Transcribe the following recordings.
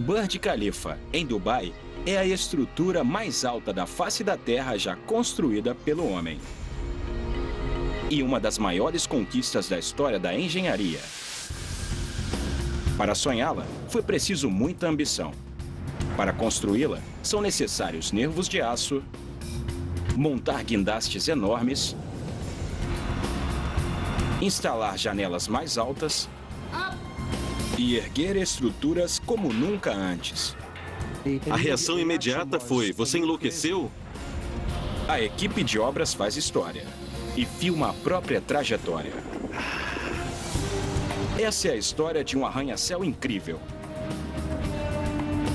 Burj Khalifa, em Dubai, é a estrutura mais alta da face da Terra já construída pelo homem. E uma das maiores conquistas da história da engenharia. Para sonhá-la, foi preciso muita ambição. Para construí-la, são necessários nervos de aço, montar guindastes enormes, instalar janelas mais altas e erguer estruturas como nunca antes. A reação imediata foi: você enlouqueceu? A equipe de obras faz história e filma a própria trajetória. Essa é a história de um arranha-céu incrível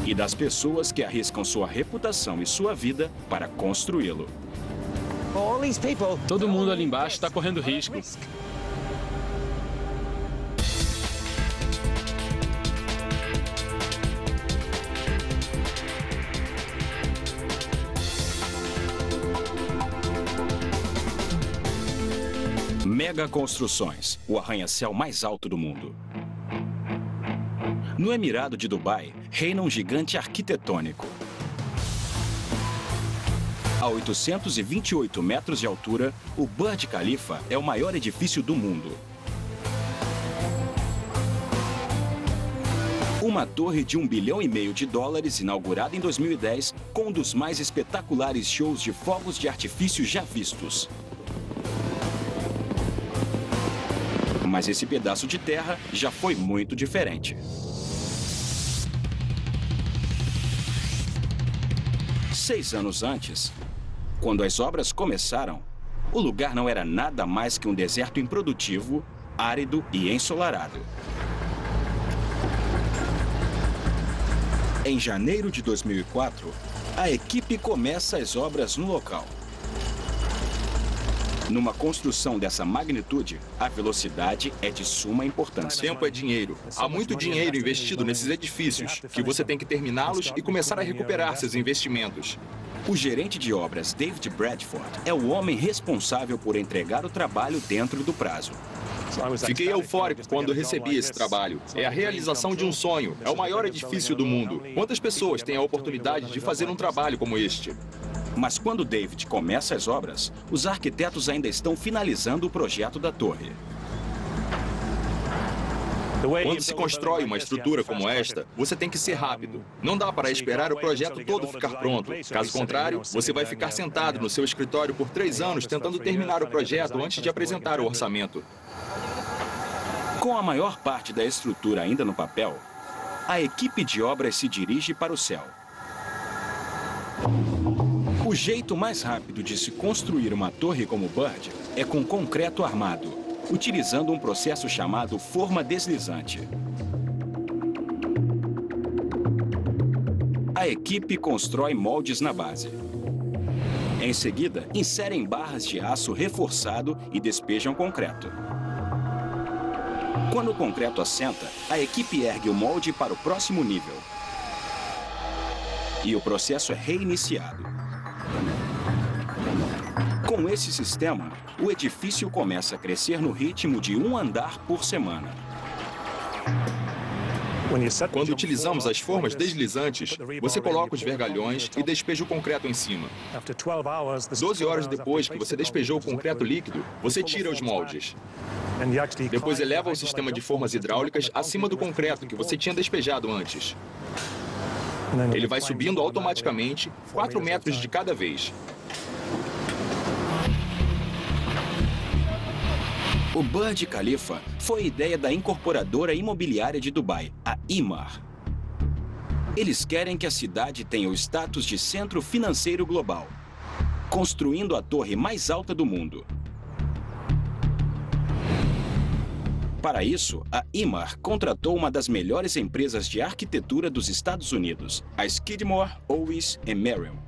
e das pessoas que arriscam sua reputação e sua vida para construí-lo. Todo mundo ali embaixo está correndo risco. Mega Construções, o arranha-céu mais alto do mundo. No Emirado de Dubai, reina um gigante arquitetônico. A 828 metros de altura, o Burj Khalifa é o maior edifício do mundo. Uma torre de $1,5 bilhão inaugurada em 2010, com um dos mais espetaculares shows de fogos de artifício já vistos. Mas esse pedaço de terra já foi muito diferente. 6 anos antes, quando as obras começaram, o lugar não era nada mais que um deserto improdutivo, árido e ensolarado. Em janeiro de 2004, a equipe começa as obras no local. Numa construção dessa magnitude, a velocidade é de suma importância. Tempo é dinheiro. Há muito dinheiro investido nesses edifícios, que você tem que terminá-los e começar a recuperar seus investimentos. O gerente de obras, David Bradford, é o homem responsável por entregar o trabalho dentro do prazo. Fiquei eufórico quando recebi esse trabalho. É a realização de um sonho. É o maior edifício do mundo. Quantas pessoas têm a oportunidade de fazer um trabalho como este? Mas quando David começa as obras, os arquitetos ainda estão finalizando o projeto da torre. Quando se constrói uma estrutura como esta, você tem que ser rápido. Não dá para esperar o projeto todo ficar pronto. Caso contrário, você vai ficar sentado no seu escritório por 3 anos tentando terminar o projeto antes de apresentar o orçamento. Com a maior parte da estrutura ainda no papel, a equipe de obras se dirige para o céu. O jeito mais rápido de se construir uma torre como Burj é com concreto armado, utilizando um processo chamado forma deslizante. A equipe constrói moldes na base. Em seguida, inserem barras de aço reforçado e despejam concreto. Quando o concreto assenta, a equipe ergue o molde para o próximo nível. E o processo é reiniciado. Com esse sistema, o edifício começa a crescer no ritmo de 1 andar por semana. Quando utilizamos as formas deslizantes, você coloca os vergalhões e despeja o concreto em cima. 12 horas depois que você despejou o concreto líquido, você tira os moldes. Depois eleva o sistema de formas hidráulicas acima do concreto que você tinha despejado antes. Ele vai subindo automaticamente 4 metros de cada vez. O Burj Khalifa foi ideia da incorporadora imobiliária de Dubai, a Emaar. Eles querem que a cidade tenha o status de centro financeiro global, construindo a torre mais alta do mundo. Para isso, a Emaar contratou uma das melhores empresas de arquitetura dos Estados Unidos, a Skidmore, Owens & Merrill.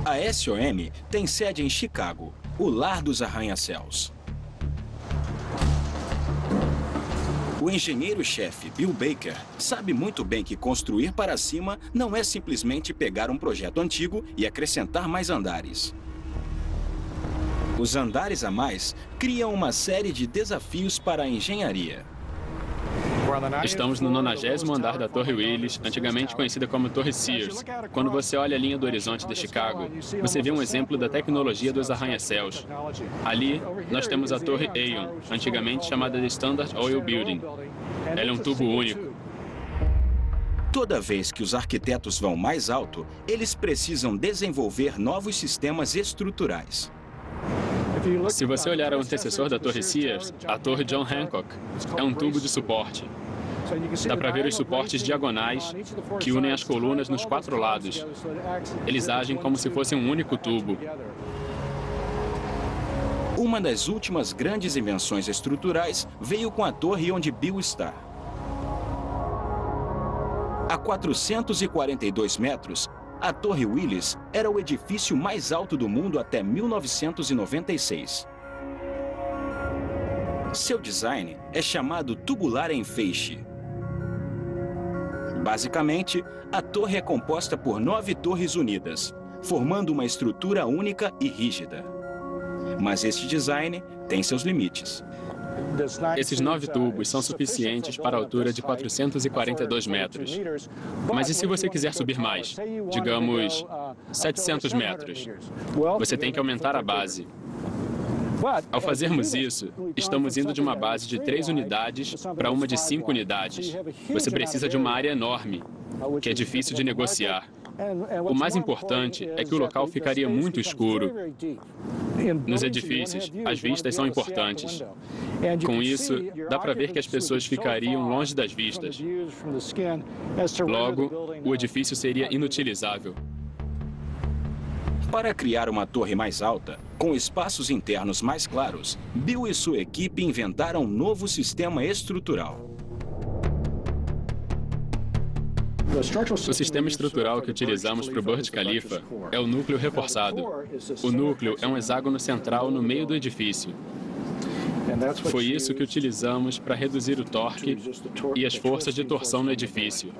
A SOM tem sede em Chicago, o lar dos arranha-céus. O engenheiro-chefe Bill Baker sabe muito bem que construir para cima não é simplesmente pegar um projeto antigo e acrescentar mais andares. Os andares a mais criam uma série de desafios para a engenharia. Estamos no 90º andar da Torre Willis, antigamente conhecida como Torre Sears. Quando você olha a linha do horizonte de Chicago, você vê um exemplo da tecnologia dos arranha-céus. Ali, nós temos a Torre Aon, antigamente chamada de Standard Oil Building. Ela é um tubo único. Toda vez que os arquitetos vão mais alto, eles precisam desenvolver novos sistemas estruturais. Se você olhar o antecessor da Torre Sears, a Torre John Hancock, é um tubo de suporte. Dá para ver os suportes diagonais que unem as colunas nos 4 lados. Eles agem como se fossem um único tubo. Uma das últimas grandes invenções estruturais veio com a torre onde Bill está. A 442 metros, a Torre Willis era o edifício mais alto do mundo até 1996. Seu design é chamado tubular em feixe. Basicamente, a torre é composta por 9 torres unidas, formando uma estrutura única e rígida. Mas este design tem seus limites. Esses 9 tubos são suficientes para a altura de 442 metros. Mas e se você quiser subir mais? Digamos, 700 metros. Você tem que aumentar a base. Ao fazermos isso, estamos indo de uma base de 3 unidades para uma de 5 unidades. Você precisa de uma área enorme, que é difícil de negociar. O mais importante é que o local ficaria muito escuro. Nos edifícios, as vistas são importantes. Com isso, dá para ver que as pessoas ficariam longe das vistas. Logo, o edifício seria inutilizável. Para criar uma torre mais alta, com espaços internos mais claros, Bill e sua equipe inventaram um novo sistema estrutural. O sistema estrutural que utilizamos para o Burj Khalifa é o núcleo reforçado. O núcleo é um hexágono central no meio do edifício. Foi isso que utilizamos para reduzir o torque e as forças de torção no edifício.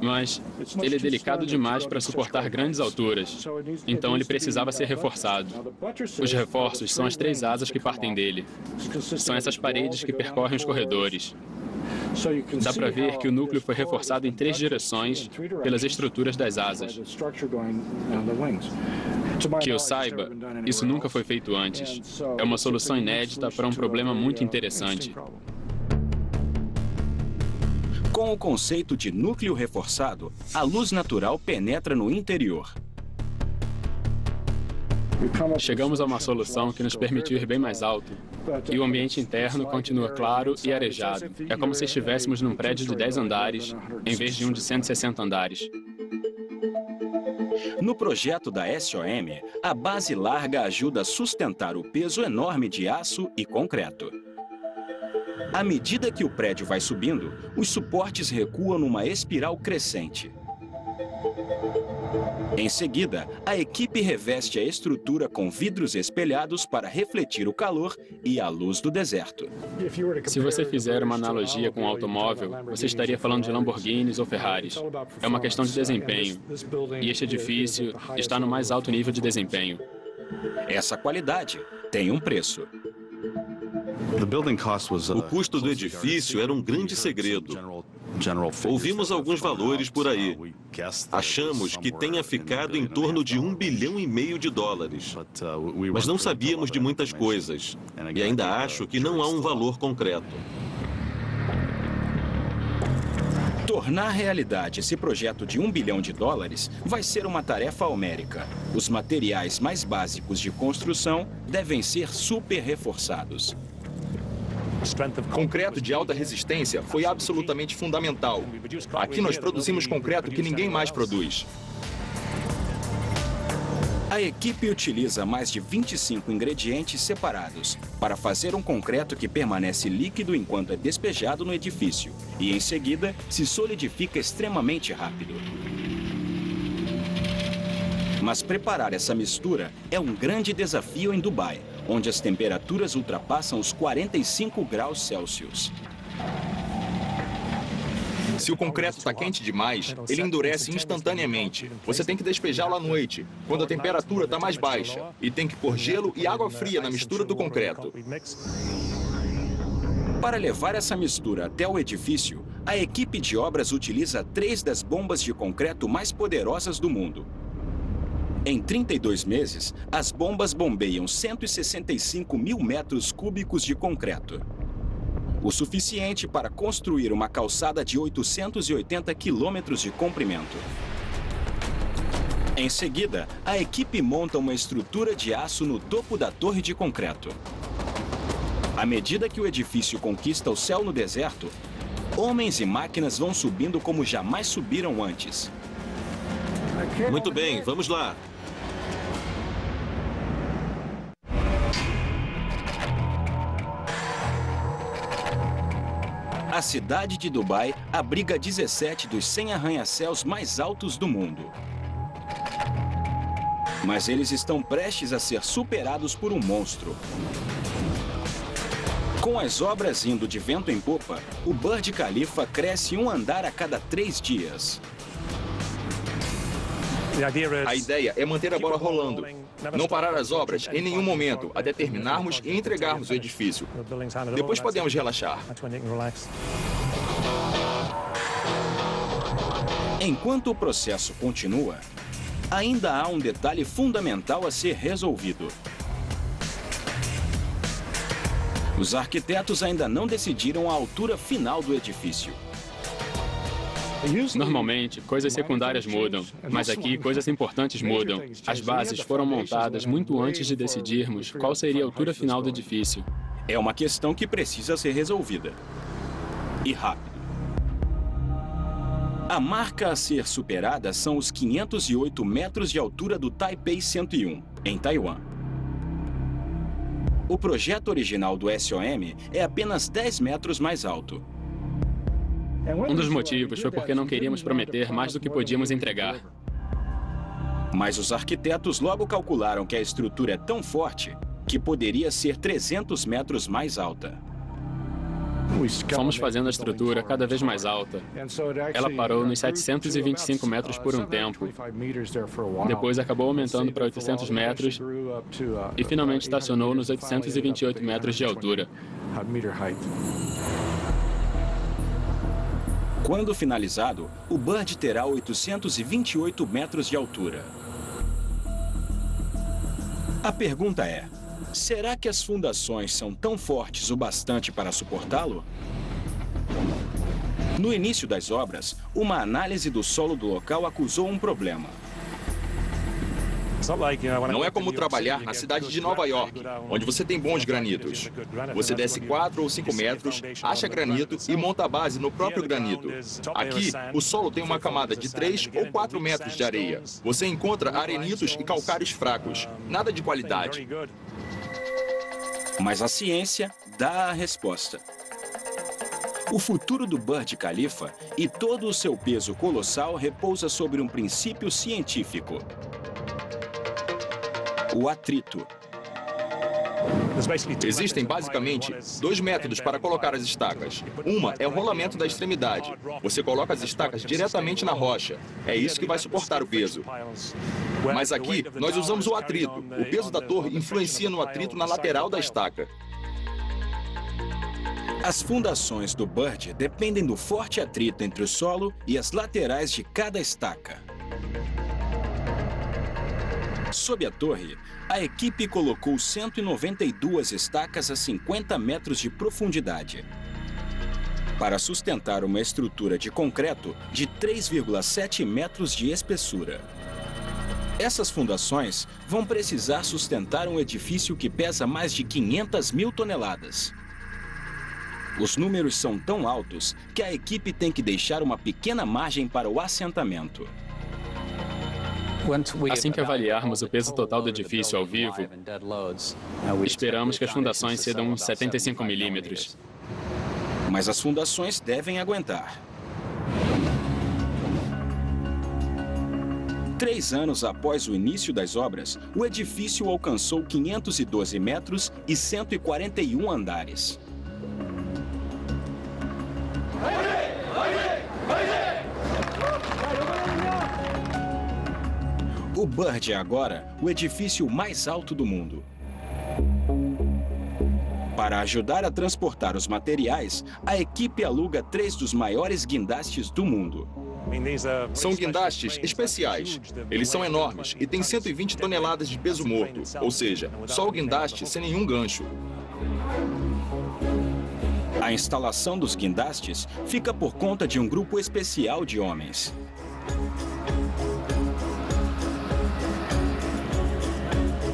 Mas ele é delicado demais para suportar grandes alturas, então ele precisava ser reforçado. Os reforços são as 3 asas que partem dele. São essas paredes que percorrem os corredores. Dá para ver que o núcleo foi reforçado em 3 direções pelas estruturas das asas. Que eu saiba, isso nunca foi feito antes. É uma solução inédita para um problema muito interessante. Com o conceito de núcleo reforçado, a luz natural penetra no interior. Chegamos a uma solução que nos permitiu ir bem mais alto. E o ambiente interno continua claro e arejado. É como se estivéssemos num prédio de 10 andares, em vez de um de 160 andares. No projeto da SOM, a base larga ajuda a sustentar o peso enorme de aço e concreto. À medida que o prédio vai subindo, os suportes recuam numa espiral crescente. Em seguida, a equipe reveste a estrutura com vidros espelhados para refletir o calor e a luz do deserto. Se você fizer uma analogia com um automóvel, você estaria falando de Lamborghinis ou Ferraris. É uma questão de desempenho. E este edifício está no mais alto nível de desempenho. Essa qualidade tem um preço. O custo do edifício era um grande segredo. Ouvimos alguns valores por aí. Achamos que tenha ficado em torno de $1,5 bilhão. Mas não sabíamos de muitas coisas. E ainda acho que não há um valor concreto. Tornar realidade esse projeto de $1 bilhão vai ser uma tarefa homérica. Os materiais mais básicos de construção devem ser super reforçados. Concreto de alta resistência foi absolutamente fundamental. Aqui nós produzimos concreto que ninguém mais produz. A equipe utiliza mais de 25 ingredientes separados para fazer um concreto que permanece líquido enquanto é despejado no edifício e, em seguida, se solidifica extremamente rápido. Mas preparar essa mistura é um grande desafio em Dubai, onde as temperaturas ultrapassam os 45 graus Celsius. Se o concreto está quente demais, ele endurece instantaneamente. Você tem que despejá-lo à noite, quando a temperatura está mais baixa, e tem que pôr gelo e água fria na mistura do concreto. Para levar essa mistura até o edifício, a equipe de obras utiliza 3 das bombas de concreto mais poderosas do mundo. Em 32 meses, as bombas bombeiam 165 mil metros cúbicos de concreto. O suficiente para construir uma calçada de 880 quilômetros de comprimento. Em seguida, a equipe monta uma estrutura de aço no topo da torre de concreto. À medida que o edifício conquista o céu no deserto, homens e máquinas vão subindo como jamais subiram antes. Muito bem, vamos lá. A cidade de Dubai abriga 17 dos 100 arranha-céus mais altos do mundo. Mas eles estão prestes a ser superados por um monstro. Com as obras indo de vento em popa, o Burj Khalifa cresce um andar a cada 3 dias. A ideia é manter a bola rolando. Não parar as obras em nenhum momento, até terminarmos e entregarmos o edifício. Depois podemos relaxar. Enquanto o processo continua, ainda há um detalhe fundamental a ser resolvido. Os arquitetos ainda não decidiram a altura final do edifício. Normalmente, coisas secundárias mudam, mas aqui coisas importantes mudam. As bases foram montadas muito antes de decidirmos qual seria a altura final do edifício. É uma questão que precisa ser resolvida. E rápido. A marca a ser superada são os 508 metros de altura do Taipei 101, em Taiwan. O projeto original do SOM é apenas 10 metros mais alto. Um dos motivos foi porque não queríamos prometer mais do que podíamos entregar. Mas os arquitetos logo calcularam que a estrutura é tão forte que poderia ser 300 metros mais alta. Fomos fazendo a estrutura cada vez mais alta. Ela parou nos 725 metros por um tempo. Depois acabou aumentando para 800 metros e finalmente estacionou nos 828 metros de altura. Quando finalizado, o Burj terá 828 metros de altura. A pergunta é: será que as fundações são tão fortes o bastante para suportá-lo? No início das obras, uma análise do solo do local acusou um problema. Não é como trabalhar na cidade de Nova York, onde você tem bons granitos. Você desce 4 ou 5 metros, acha granito e monta a base no próprio granito. Aqui, o solo tem uma camada de 3 ou 4 metros de areia. Você encontra arenitos e calcários fracos. Nada de qualidade. Mas a ciência dá a resposta. O futuro do Burj Khalifa e todo o seu peso colossal repousa sobre um princípio científico: o atrito. Existem basicamente 2 métodos para colocar as estacas. Uma é o rolamento da extremidade. Você coloca as estacas diretamente na rocha. É isso que vai suportar o peso. Mas aqui, nós usamos o atrito. O peso da torre influencia no atrito na lateral da estaca. As fundações do Burj dependem do forte atrito entre o solo e as laterais de cada estaca. Sob a torre, a equipe colocou 192 estacas a 50 metros de profundidade para sustentar uma estrutura de concreto de 3,7 metros de espessura. Essas fundações vão precisar sustentar um edifício que pesa mais de 500 mil toneladas. Os números são tão altos que a equipe tem que deixar uma pequena margem para o assentamento. Assim que avaliarmos o peso total do edifício ao vivo, esperamos que as fundações cedam uns 75 milímetros. Mas as fundações devem aguentar. 3 anos após o início das obras, o edifício alcançou 512 metros e 141 andares. O Burj é agora o edifício mais alto do mundo. Para Para ajudar a transportar os materiais, a equipe aluga 3 dos maiores guindastes do mundo. São guindastes especiais. Eles são enormes e têm 120 toneladas de peso morto, ou seja, só o guindaste sem nenhum gancho. A instalação dos guindastes fica por conta de um grupo especial de homens.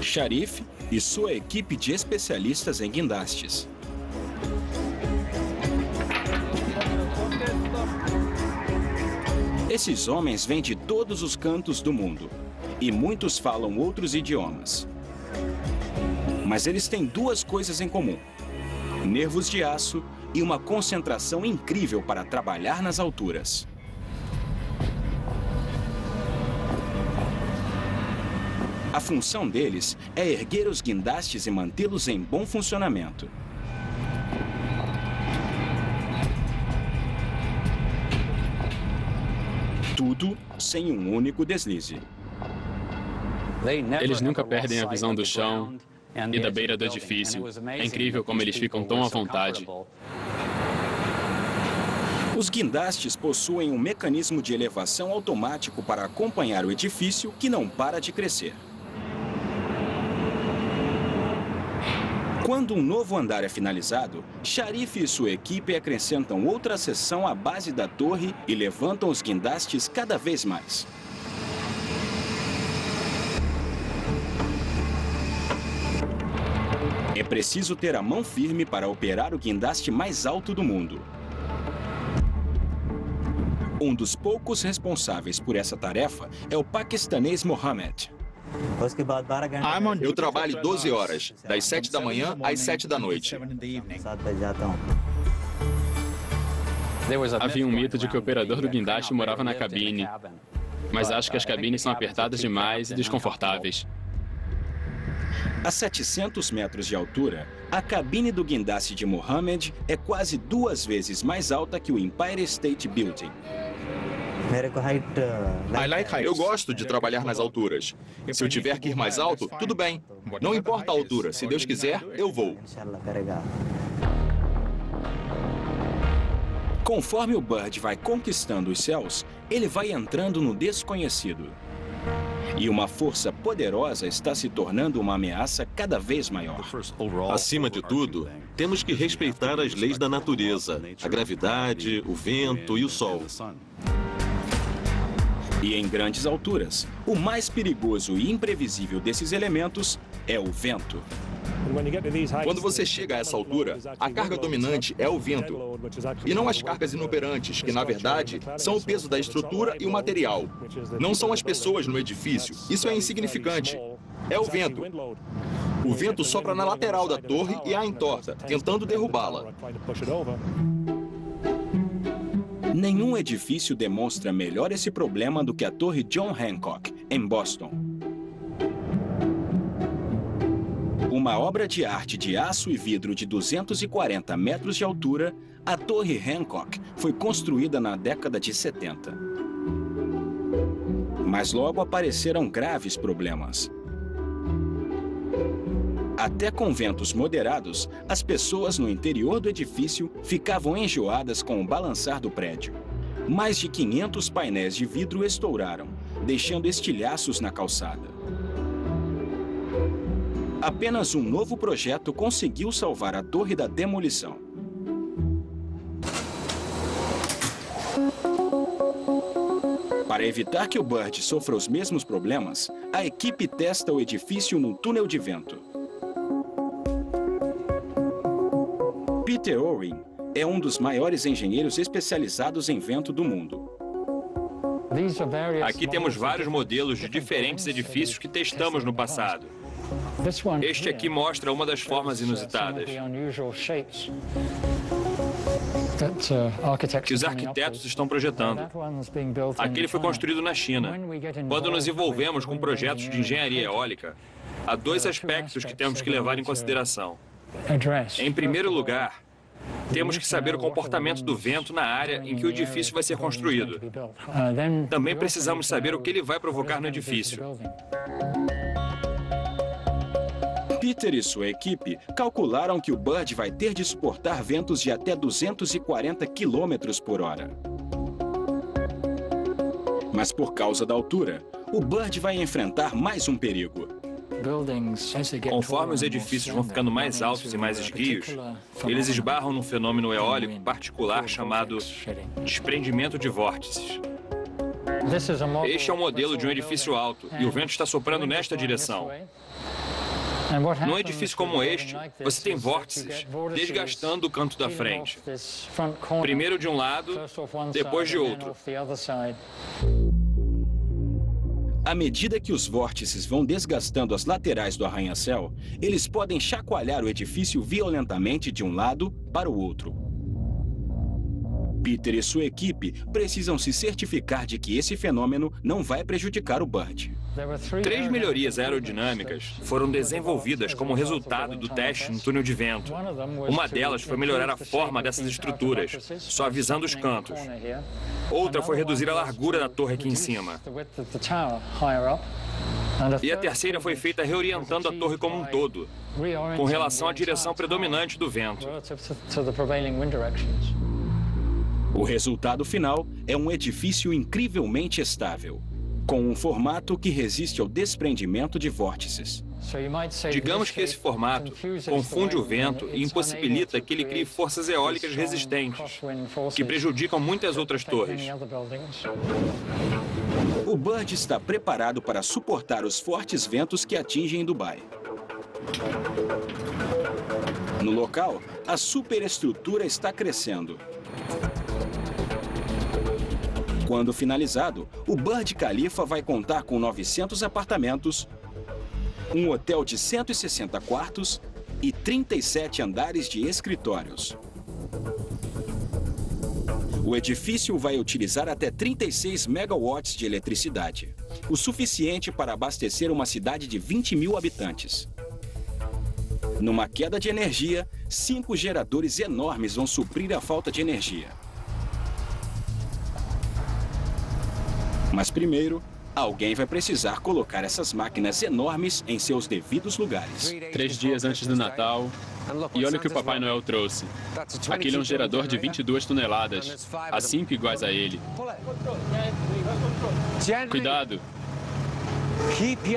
Sharif e sua equipe de especialistas em guindastes. Esses homens vêm de todos os cantos do mundo e muitos falam outros idiomas. Mas eles têm 2 coisas em comum: nervos de aço e uma concentração incrível para trabalhar nas alturas. A função deles é erguer os guindastes e mantê-los em bom funcionamento. Tudo sem um único deslize. Eles nunca perdem a visão do chão e da beira do edifício. É incrível como eles ficam tão à vontade. Os guindastes possuem um mecanismo de elevação automático para acompanhar o edifício que não para de crescer. Quando um novo andar é finalizado, Sharif e sua equipe acrescentam outra seção à base da torre e levantam os guindastes cada vez mais. É preciso ter a mão firme para operar o guindaste mais alto do mundo. Um dos poucos responsáveis por essa tarefa é o paquistanês Mohammed. Eu trabalho 12 horas, das 7 da manhã às 7 da noite. Havia um mito de que o operador do guindaste morava na cabine, mas acho que as cabines são apertadas demais e desconfortáveis. A 700 metros de altura, a cabine do guindaste de Mohammed é quase 2 vezes mais alta que o Empire State Building. Eu gosto de trabalhar nas alturas. Se eu tiver que ir mais alto, tudo bem. Não importa a altura, se Deus quiser, eu vou. Conforme o Bird vai conquistando os céus, ele vai entrando no desconhecido. E uma força poderosa está se tornando uma ameaça cada vez maior. Acima de tudo, temos que respeitar as leis da natureza, a gravidade, o vento e o sol. E em grandes alturas, o mais perigoso e imprevisível desses elementos é o vento. Quando você chega a essa altura, a carga dominante é o vento. E não as cargas inoperantes, que na verdade são o peso da estrutura e o material. Não são as pessoas no edifício. Isso é insignificante. É o vento. O vento sopra na lateral da torre e a entorta, tentando derrubá-la. Nenhum edifício demonstra melhor esse problema do que a Torre John Hancock, em Boston. Uma obra de arte de aço e vidro de 240 metros de altura, a Torre Hancock foi construída na década de 70. Mas logo apareceram graves problemas. Até com ventos moderados, as pessoas no interior do edifício ficavam enjoadas com o balançar do prédio. Mais de 500 painéis de vidro estouraram, deixando estilhaços na calçada. Apenas um novo projeto conseguiu salvar a torre da demolição. Para evitar que o Bird sofra os mesmos problemas, a equipe testa o edifício no túnel de vento. Peter Owen é um dos maiores engenheiros especializados em vento do mundo. Aqui temos vários modelos de diferentes edifícios que testamos no passado. Este aqui mostra uma das formas inusitadas que os arquitetos estão projetando. Aquele foi construído na China. Quando nos envolvemos com projetos de engenharia eólica, há 2 aspectos que temos que levar em consideração. Em primeiro lugar, temos que saber o comportamento do vento na área em que o edifício vai ser construído. Também precisamos saber o que ele vai provocar no edifício. Peter e sua equipe calcularam que o Bird vai ter de suportar ventos de até 240 km por hora. Mas por causa da altura, o Bird vai enfrentar mais um perigo. Conforme os edifícios vão ficando mais altos e mais esguios, eles esbarram num fenômeno eólico particular chamado desprendimento de vórtices. Este é um modelo de um edifício alto e o vento está soprando nesta direção. Num edifício como este, você tem vórtices desgastando o canto da frente. Primeiro de um lado, depois de outro. À medida que os vórtices vão desgastando as laterais do arranha-céu, eles podem chacoalhar o edifício violentamente de um lado para o outro. Peter e sua equipe precisam se certificar de que esse fenômeno não vai prejudicar o Bird. 3 melhorias aerodinâmicas foram desenvolvidas como resultado do teste no túnel de vento. Uma delas foi melhorar a forma dessas estruturas, suavizando os cantos. Outra foi reduzir a largura da torre aqui em cima. E a terceira foi feita reorientando a torre como um todo, com relação à direção predominante do vento. O resultado final é um edifício incrivelmente estável, com um formato que resiste ao desprendimento de vórtices. Digamos que esse formato confunde o vento e impossibilita que ele crie forças eólicas resistentes, que prejudicam muitas outras torres. O Bird está preparado para suportar os fortes ventos que atingem Dubai. No local, a superestrutura está crescendo. Quando finalizado, o Burj Khalifa vai contar com 900 apartamentos, um hotel de 160 quartos e 37 andares de escritórios. O edifício vai utilizar até 36 megawatts de eletricidade, o suficiente para abastecer uma cidade de 20 mil habitantes. Numa queda de energia, 5 geradores enormes vão suprir a falta de energia. Mas primeiro, alguém vai precisar colocar essas máquinas enormes em seus devidos lugares. 3 dias antes do Natal, e olha o que o Papai Noel trouxe. Aquele é um gerador de 22 toneladas, há 5 iguais a ele. Cuidado!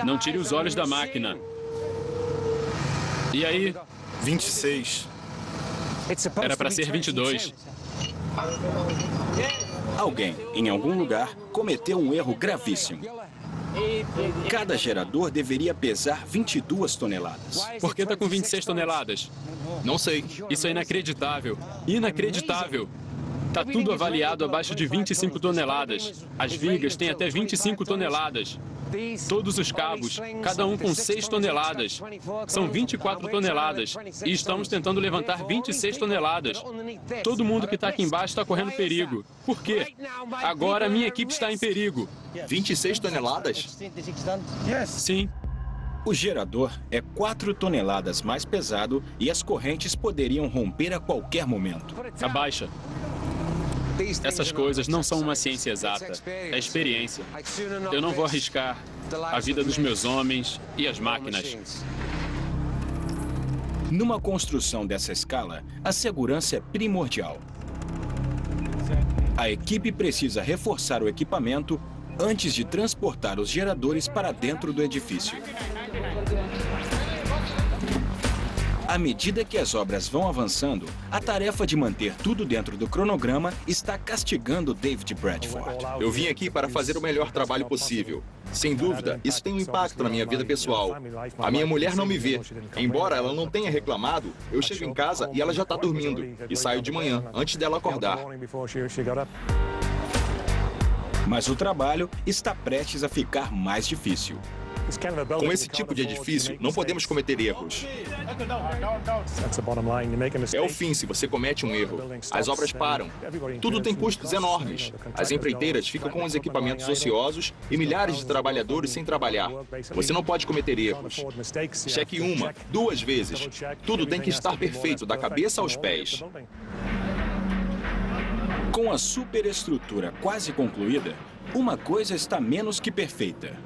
Não tire os olhos da máquina. E aí? 26. Era para ser 22. Alguém, em algum lugar, cometeu um erro gravíssimo. Cada gerador deveria pesar 22 toneladas. Por que está com 26 toneladas? Não sei. Isso é inacreditável. Inacreditável. Está tudo avaliado abaixo de 25 toneladas. As vigas têm até 25 toneladas. Todos os cabos, cada um com 6 toneladas. São 24 toneladas. E estamos tentando levantar 26 toneladas. Todo mundo que está aqui embaixo está correndo perigo. Por quê? Agora a minha equipe está em perigo. 26 toneladas? Sim. O gerador é 4 toneladas mais pesado e as correntes poderiam romper a qualquer momento. Abaixa. Essas coisas não são uma ciência exata, é experiência. Eu não vou arriscar a vida dos meus homens e as máquinas. Numa construção dessa escala, a segurança é primordial. A equipe precisa reforçar o equipamento antes de transportar os geradores para dentro do edifício. À medida que as obras vão avançando, a tarefa de manter tudo dentro do cronograma está castigando David Bradford. Eu vim aqui para fazer o melhor trabalho possível. Sem dúvida, isso tem um impacto na minha vida pessoal. A minha mulher não me vê. Embora ela não tenha reclamado, eu chego em casa e ela já está dormindo. E saio de manhã, antes dela acordar. Mas o trabalho está prestes a ficar mais difícil. Com esse tipo de edifício, não podemos cometer erros. É o fim se você comete um erro. As obras param. Tudo tem custos enormes. As empreiteiras ficam com os equipamentos ociosos e milhares de trabalhadores sem trabalhar. Você não pode cometer erros. Cheque 1, 2 vezes. Tudo tem que estar perfeito, da cabeça aos pés. Com a superestrutura quase concluída, uma coisa está menos que perfeita: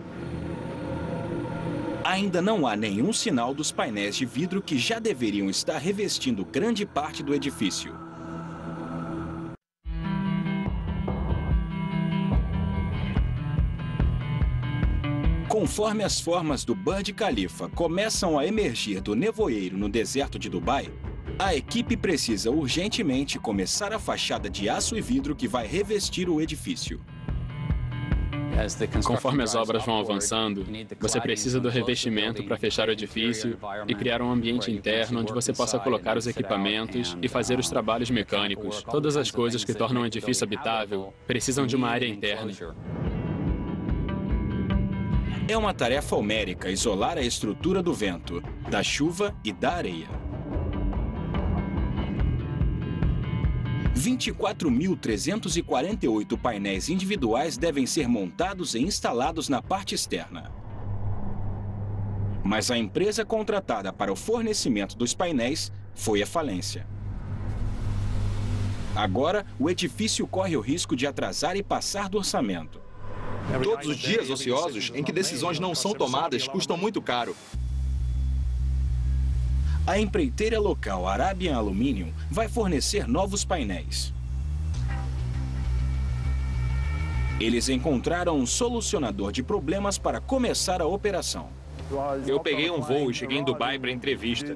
Ainda não há nenhum sinal dos painéis de vidro que já deveriam estar revestindo grande parte do edifício. Conforme as formas do Burj Khalifa começam a emergir do nevoeiro no deserto de Dubai, a equipe precisa urgentemente começar a fachada de aço e vidro que vai revestir o edifício. Conforme as obras vão avançando, você precisa do revestimento para fechar o edifício e criar um ambiente interno onde você possa colocar os equipamentos e fazer os trabalhos mecânicos. Todas as coisas que tornam o edifício habitável precisam de uma área interna. É uma tarefa homérica isolar a estrutura do vento, da chuva e da areia. 24.348 painéis individuais devem ser montados e instalados na parte externa. Mas a empresa contratada para o fornecimento dos painéis foi à falência. Agora, o edifício corre o risco de atrasar e passar do orçamento. Todos os dias ociosos em que decisões não são tomadas custam muito caro. A empreiteira local Arabian Aluminium vai fornecer novos painéis. Eles encontraram um solucionador de problemas para começar a operação. Eu peguei um voo e cheguei em Dubai para a entrevista,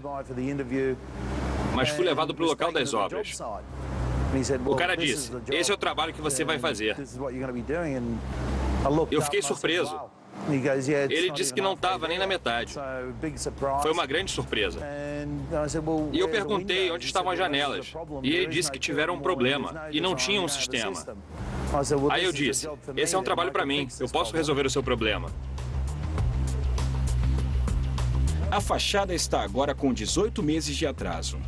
mas fui levado para o local das obras. O cara disse, esse é o trabalho que você vai fazer. Eu fiquei surpreso. Ele disse que não estava nem na metade. Foi uma grande surpresa. E eu perguntei onde estavam as janelas. E ele disse que tiveram um problema e não tinham um sistema. Aí eu disse, esse é um trabalho para mim, eu posso resolver o seu problema. A fachada está agora com 18 meses de atraso.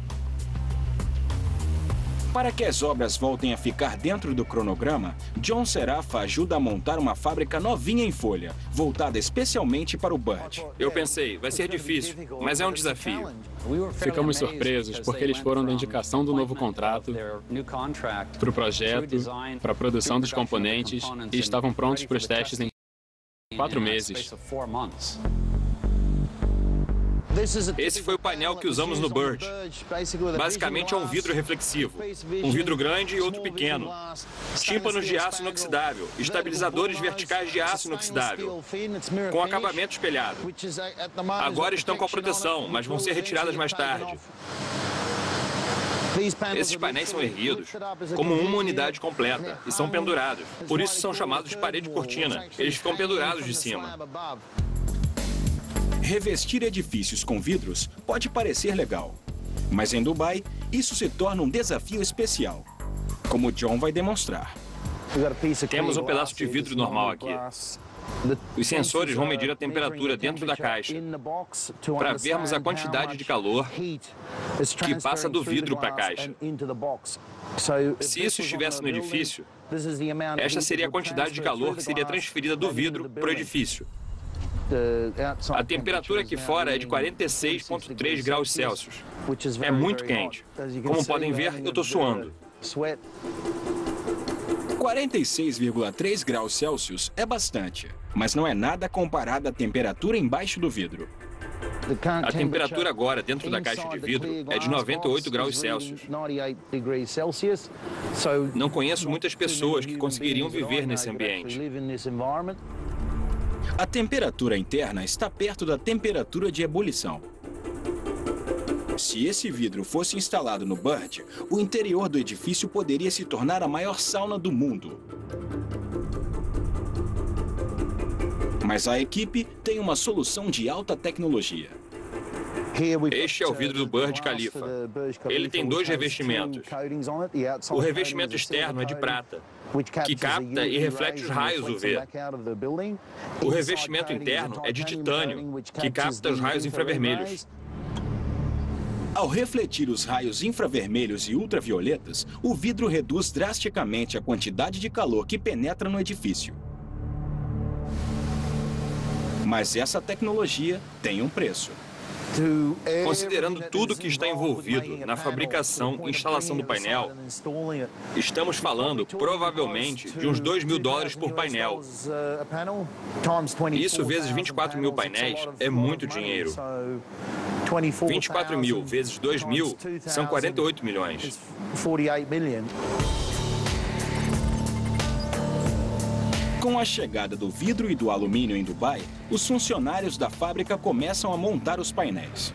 Para que as obras voltem a ficar dentro do cronograma, John Serafa ajuda a montar uma fábrica novinha em folha, voltada especialmente para o Burj. Eu pensei, vai ser difícil, mas é um desafio. Ficamos surpresos porque eles foram da indicação do novo contrato para o projeto, para a produção dos componentes e estavam prontos para os testes em 4 meses. Esse foi o painel que usamos no Burj. Basicamente é um vidro reflexivo. Um vidro grande e outro pequeno. Tímpanos de aço inoxidável. Estabilizadores verticais de aço inoxidável. Com acabamento espelhado. Agora estão com a proteção, mas vão ser retiradas mais tarde. Esses painéis são erguidos como uma unidade completa e são pendurados. Por isso são chamados de parede cortina. Eles ficam pendurados de cima. Revestir edifícios com vidros pode parecer legal, mas em Dubai isso se torna um desafio especial, como John vai demonstrar. Temos um pedaço de vidro normal aqui. Os sensores vão medir a temperatura dentro da caixa para vermos a quantidade de calor que passa do vidro para a caixa. Se isso estivesse no edifício, esta seria a quantidade de calor que seria transferida do vidro para o edifício. A temperatura aqui fora é de 46,3 graus Celsius. É muito quente. Como podem ver, eu estou suando. 46,3 graus Celsius é bastante, mas não é nada comparado à temperatura embaixo do vidro. A temperatura agora dentro da caixa de vidro é de 98 graus Celsius. Não conheço muitas pessoas que conseguiriam viver nesse ambiente. A temperatura interna está perto da temperatura de ebulição. Se esse vidro fosse instalado no Burj, o interior do edifício poderia se tornar a maior sauna do mundo. Mas a equipe tem uma solução de alta tecnologia. Este é o vidro do Burj Khalifa. Ele tem 2 revestimentos. O revestimento externo é de prata, que capta e reflete os raios UV. O revestimento interno é de titânio, que capta os raios infravermelhos. Ao refletir os raios infravermelhos e ultravioletas, o vidro reduz drasticamente a quantidade de calor que penetra no edifício. Mas essa tecnologia tem um preço. Considerando tudo que está envolvido na fabricação e instalação do painel, estamos falando provavelmente de uns $2.000 por painel. Isso vezes 24 mil painéis é muito dinheiro. 24 mil vezes 2.000 são 48 milhões. Com a chegada do vidro e do alumínio em Dubai, os funcionários da fábrica começam a montar os painéis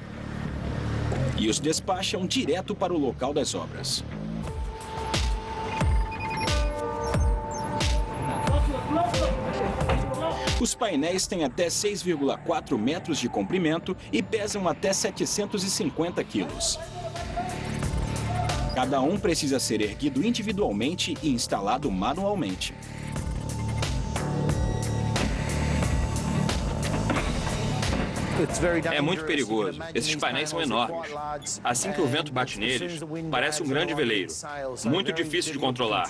e os despacham direto para o local das obras. Os painéis têm até 6,4 metros de comprimento e pesam até 750 quilos. Cada um precisa ser erguido individualmente e instalado manualmente. É muito perigoso. Esses painéis são enormes. Assim que o vento bate neles, parece um grande veleiro. Muito difícil de controlar.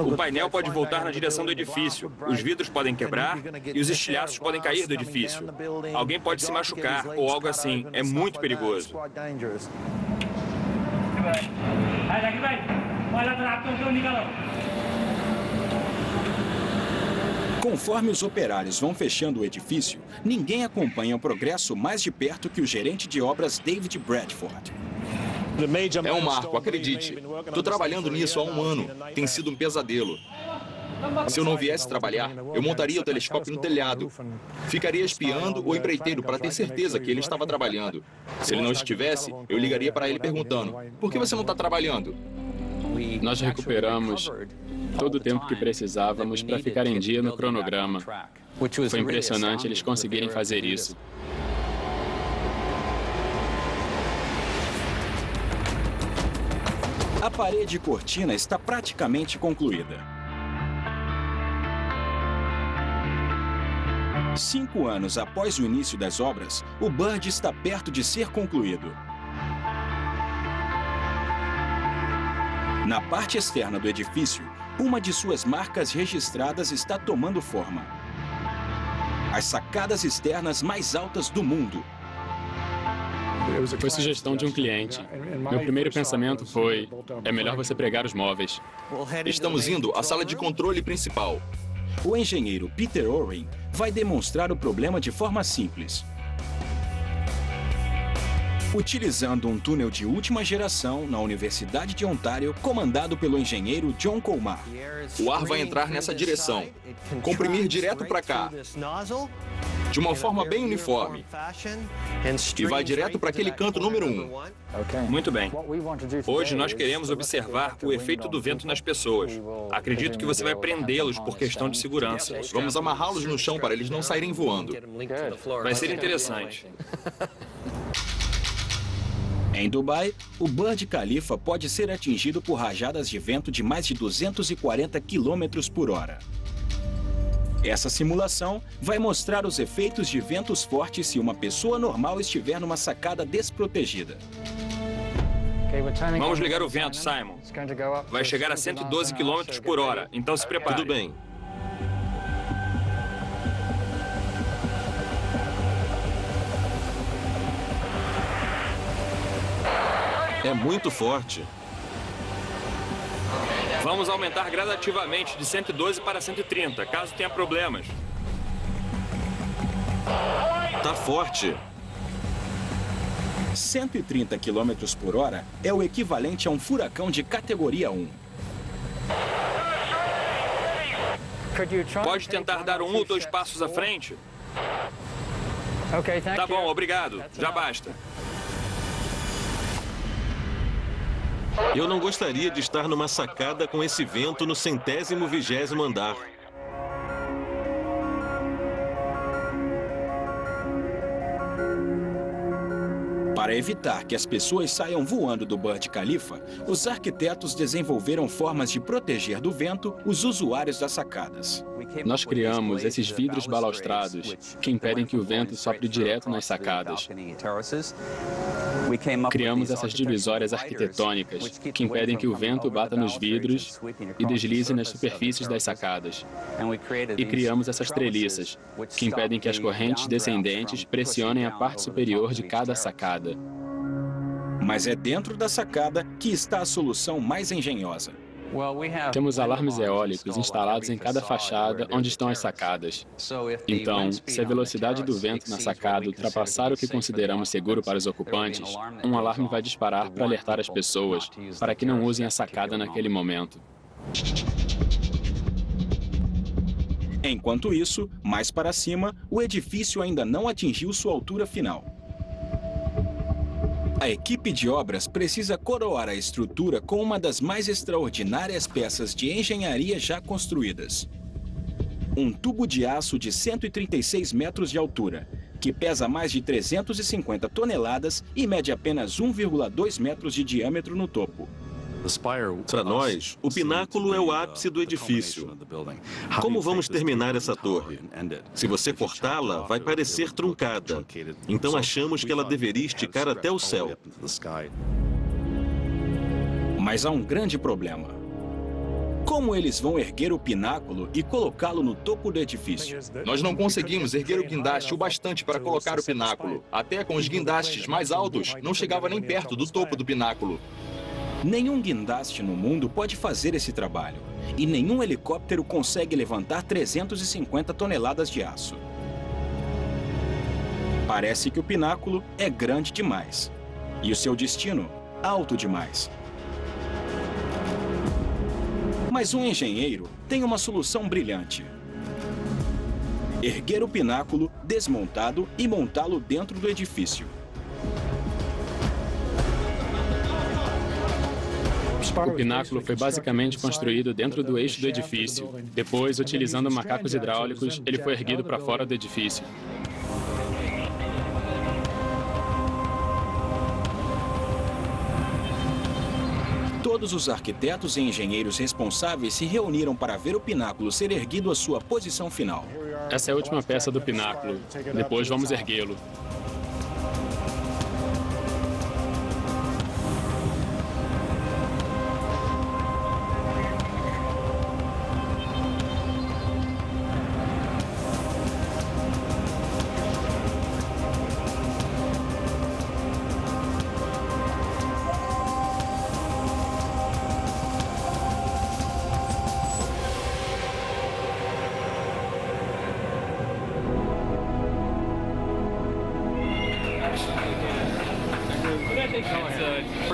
O painel pode voltar na direção do edifício, os vidros podem quebrar e os estilhaços podem cair do edifício. Alguém pode se machucar ou algo assim. É muito perigoso. Conforme os operários vão fechando o edifício, ninguém acompanha o progresso mais de perto que o gerente de obras David Bradford. É um marco, acredite. Estou trabalhando nisso há um ano. Tem sido um pesadelo. Se eu não viesse trabalhar, eu montaria o telescópio no telhado. Ficaria espiando o empreiteiro para ter certeza que ele estava trabalhando. Se ele não estivesse, eu ligaria para ele perguntando: por que você não está trabalhando? Nós recuperamos todo o tempo que precisávamos para ficar em dia no cronograma. Foi impressionante eles conseguirem fazer isso. A parede cortina está praticamente concluída. 5 anos após o início das obras, o Burj está perto de ser concluído. Na parte externa do edifício, uma de suas marcas registradas está tomando forma. As sacadas externas mais altas do mundo. Foi sugestão de um cliente. Meu primeiro pensamento foi: é melhor você pregar os móveis. Estamos indo à sala de controle principal. O engenheiro Peter Oren vai demonstrar o problema de forma simples. Utilizando um túnel de última geração na Universidade de Ontário, comandado pelo engenheiro John Colmar. O ar vai entrar nessa direção, comprimir direto para cá, de uma forma bem uniforme, e vai direto para aquele canto número 1. Muito bem. Hoje nós queremos observar o efeito do vento nas pessoas. Acredito que você vai prendê-los por questão de segurança. Vamos amarrá-los no chão para eles não saírem voando. Vai ser interessante. Em Dubai, o Burj Khalifa pode ser atingido por rajadas de vento de mais de 240 km por hora. Essa simulação vai mostrar os efeitos de ventos fortes se uma pessoa normal estiver numa sacada desprotegida. Vamos ligar o vento, Simon. Vai chegar a 112 km por hora, então se prepare. Tudo bem. É muito forte. Vamos aumentar gradativamente de 112 para 130, caso tenha problemas. Tá forte. 130 km por hora é o equivalente a um furacão de categoria 1. Pode tentar dar 1 ou 2 passos à frente? Tá bom, obrigado. Já basta. Eu não gostaria de estar numa sacada com esse vento no 120º andar. Para evitar que as pessoas saiam voando do Burj Khalifa, os arquitetos desenvolveram formas de proteger do vento os usuários das sacadas. Nós criamos esses vidros balaustrados que impedem que o vento sopre direto nas sacadas. Criamos essas divisórias arquitetônicas que impedem que o vento bata nos vidros e deslize nas superfícies das sacadas. E criamos essas treliças, que impedem que as correntes descendentes pressionem a parte superior de cada sacada. Mas é dentro da sacada que está a solução mais engenhosa. Temos alarmes eólicos instalados em cada fachada onde estão as sacadas. Então, se a velocidade do vento na sacada ultrapassar o que consideramos seguro para os ocupantes, um alarme vai disparar para alertar as pessoas, para que não usem a sacada naquele momento. Enquanto isso, mais para cima, o edifício ainda não atingiu sua altura final. A equipe de obras precisa coroar a estrutura com uma das mais extraordinárias peças de engenharia já construídas. Um tubo de aço de 136 metros de altura, que pesa mais de 350 toneladas e mede apenas 1,2 metros de diâmetro no topo. Para nós, o pináculo é o ápice do edifício. Como vamos terminar essa torre? Se você cortá-la, vai parecer truncada. Então achamos que ela deveria esticar até o céu. Mas há um grande problema. Como eles vão erguer o pináculo e colocá-lo no topo do edifício? Nós não conseguimos erguer o guindaste o bastante para colocar o pináculo. Até com os guindastes mais altos, não chegava nem perto do topo do pináculo. Nenhum guindaste no mundo pode fazer esse trabalho, e nenhum helicóptero consegue levantar 350 toneladas de aço. Parece que o pináculo é grande demais, e o seu destino, alto demais. Mas um engenheiro tem uma solução brilhante. Erguer o pináculo, desmontado e montá-lo dentro do edifício. O pináculo foi basicamente construído dentro do eixo do edifício. Depois, utilizando macacos hidráulicos, ele foi erguido para fora do edifício. Todos os arquitetos e engenheiros responsáveis se reuniram para ver o pináculo ser erguido à sua posição final. Essa é a última peça do pináculo. Depois vamos erguê-lo.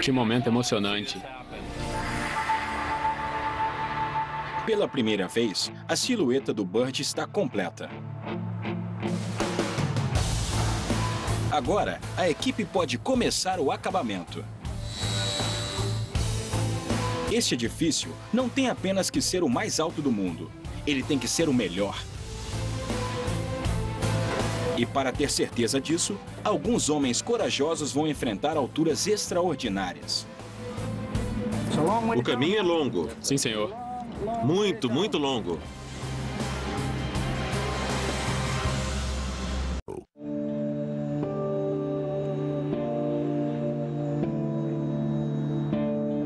Que momento emocionante. Pela primeira vez, a silhueta do Bird está completa. Agora, a equipe pode começar o acabamento. Este edifício não tem apenas que ser o mais alto do mundo, ele tem que ser o melhor. E para ter certeza disso, alguns homens corajosos vão enfrentar alturas extraordinárias. O caminho é longo. Sim, senhor. Muito, muito longo.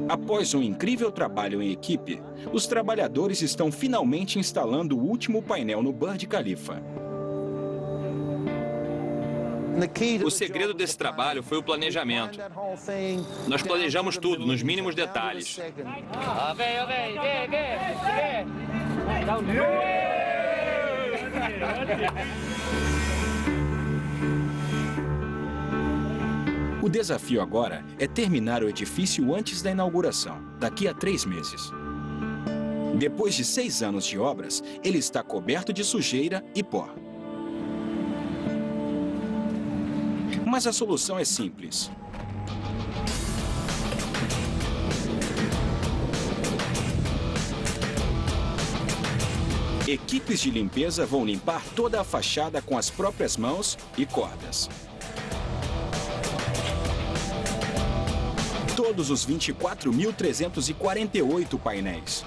Após um incrível trabalho em equipe, os trabalhadores estão finalmente instalando o último painel no Burj Khalifa. O segredo desse trabalho foi o planejamento. Nós planejamos tudo, nos mínimos detalhes. O desafio agora é terminar o edifício antes da inauguração, daqui a 3 meses. Depois de 6 anos de obras, ele está coberto de sujeira e pó. Mas a solução é simples. Equipes de limpeza vão limpar toda a fachada com as próprias mãos e cordas. Todos os 24.348 painéis.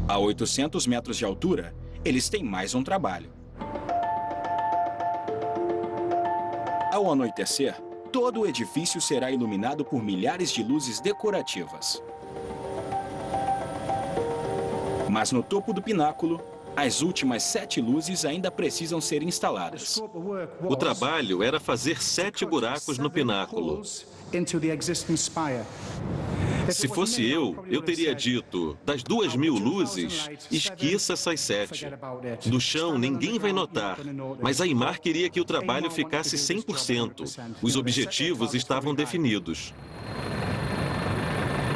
A 800 metros de altura, eles têm mais um trabalho. Ao anoitecer, todo o edifício será iluminado por milhares de luzes decorativas. Mas no topo do pináculo, as últimas 7 luzes ainda precisam ser instaladas. O trabalho era fazer 7 buracos no pináculo. Se fosse eu teria dito, das 2.000 luzes, esqueça essas 7. Do chão, ninguém vai notar. Mas a Aimar queria que o trabalho ficasse 100%. Os objetivos estavam definidos.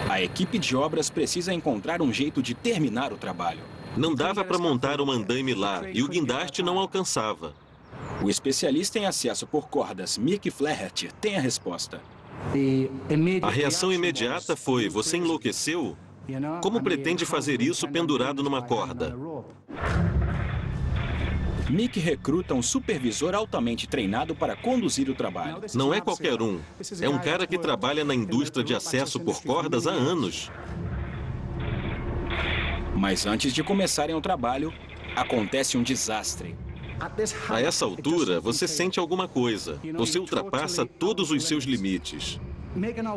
A equipe de obras precisa encontrar um jeito de terminar o trabalho. Não dava para montar um andaime lá e o guindaste não alcançava. O especialista em acesso por cordas, Mick Flaherty, tem a resposta. A reação imediata foi: você enlouqueceu? Como pretende fazer isso pendurado numa corda? Mick recruta um supervisor altamente treinado para conduzir o trabalho. Não é qualquer um. É um cara que trabalha na indústria de acesso por cordas há anos. Mas antes de começarem o trabalho, acontece um desastre. A essa altura, você sente alguma coisa. Você ultrapassa todos os seus limites.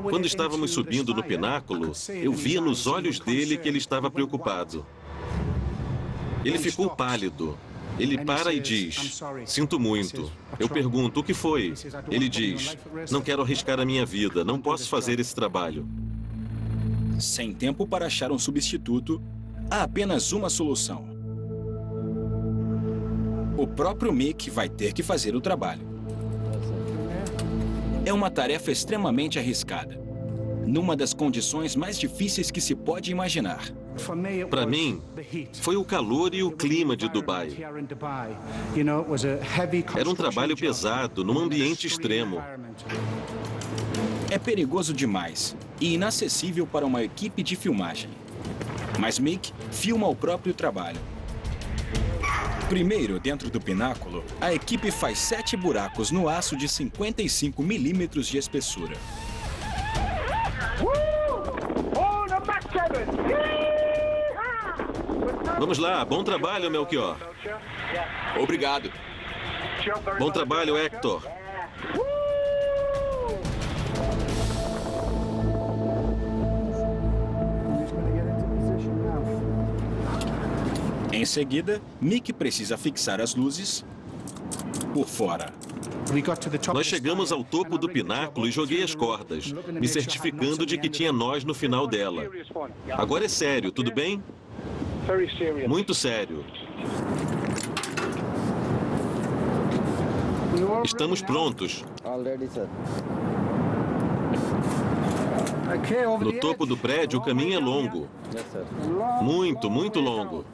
Quando estávamos subindo no pináculo, eu via nos olhos dele que ele estava preocupado. Ele ficou pálido. Ele para e diz: sinto muito. Eu pergunto: o que foi? Ele diz: não quero arriscar a minha vida, não posso fazer esse trabalho. Sem tempo para achar um substituto, há apenas uma solução. O próprio Mick vai ter que fazer o trabalho. É uma tarefa extremamente arriscada, numa das condições mais difíceis que se pode imaginar. Para mim, foi o calor e o clima de Dubai. Era um trabalho pesado, num ambiente extremo. É perigoso demais e inacessível para uma equipe de filmagem. Mas Mick filma o próprio trabalho. Primeiro, dentro do pináculo, a equipe faz 7 buracos no aço de 55 milímetros de espessura. Vamos lá, bom trabalho, Melchior. Obrigado. Bom trabalho, Hector. Em seguida, Mick precisa fixar as luzes por fora. Nós chegamos ao topo do pináculo e joguei as cordas, me certificando de que tinha nós no final dela. Agora é sério, tudo bem? Muito sério. Estamos prontos. No topo do prédio, o caminho é longo. Muito, muito longo.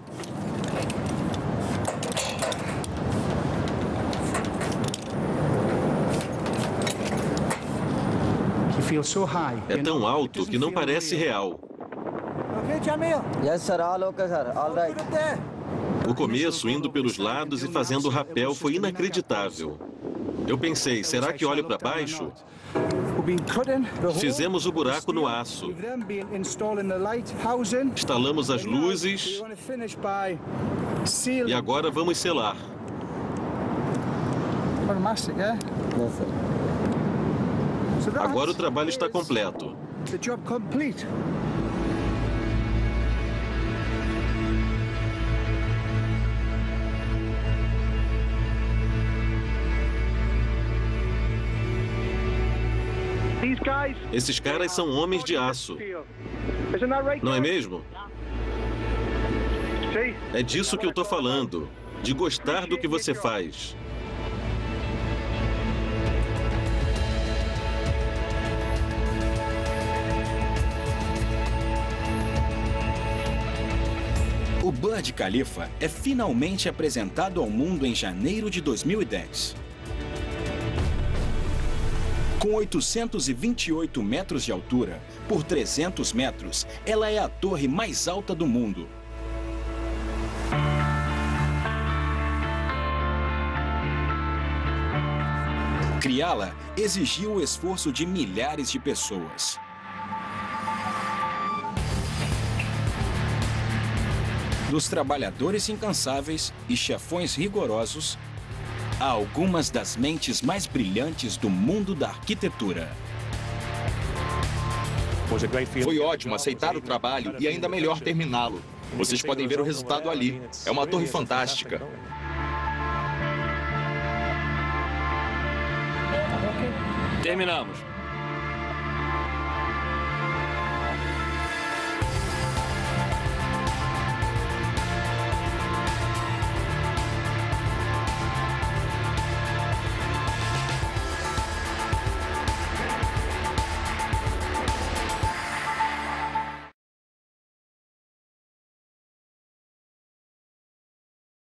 É tão alto que não parece real. O começo, indo pelos lados e fazendo rapel, foi inacreditável. Eu pensei, será que olho para baixo? Fizemos o buraco no aço. Instalamos as luzes. E agora vamos selar. Agora o trabalho está completo. Esses caras são homens de aço. Não é mesmo? É disso que eu estou falando. De gostar do que você faz. O Burj Khalifa é finalmente apresentado ao mundo em janeiro de 2010. Com 828 metros de altura por 300 metros, ela é a torre mais alta do mundo. Criá-la exigiu o esforço de milhares de pessoas. Dos trabalhadores incansáveis e chefões rigorosos, a algumas das mentes mais brilhantes do mundo da arquitetura. Foi ótimo aceitar o trabalho e ainda melhor terminá-lo. Vocês podem ver o resultado ali. É uma torre fantástica. Terminamos.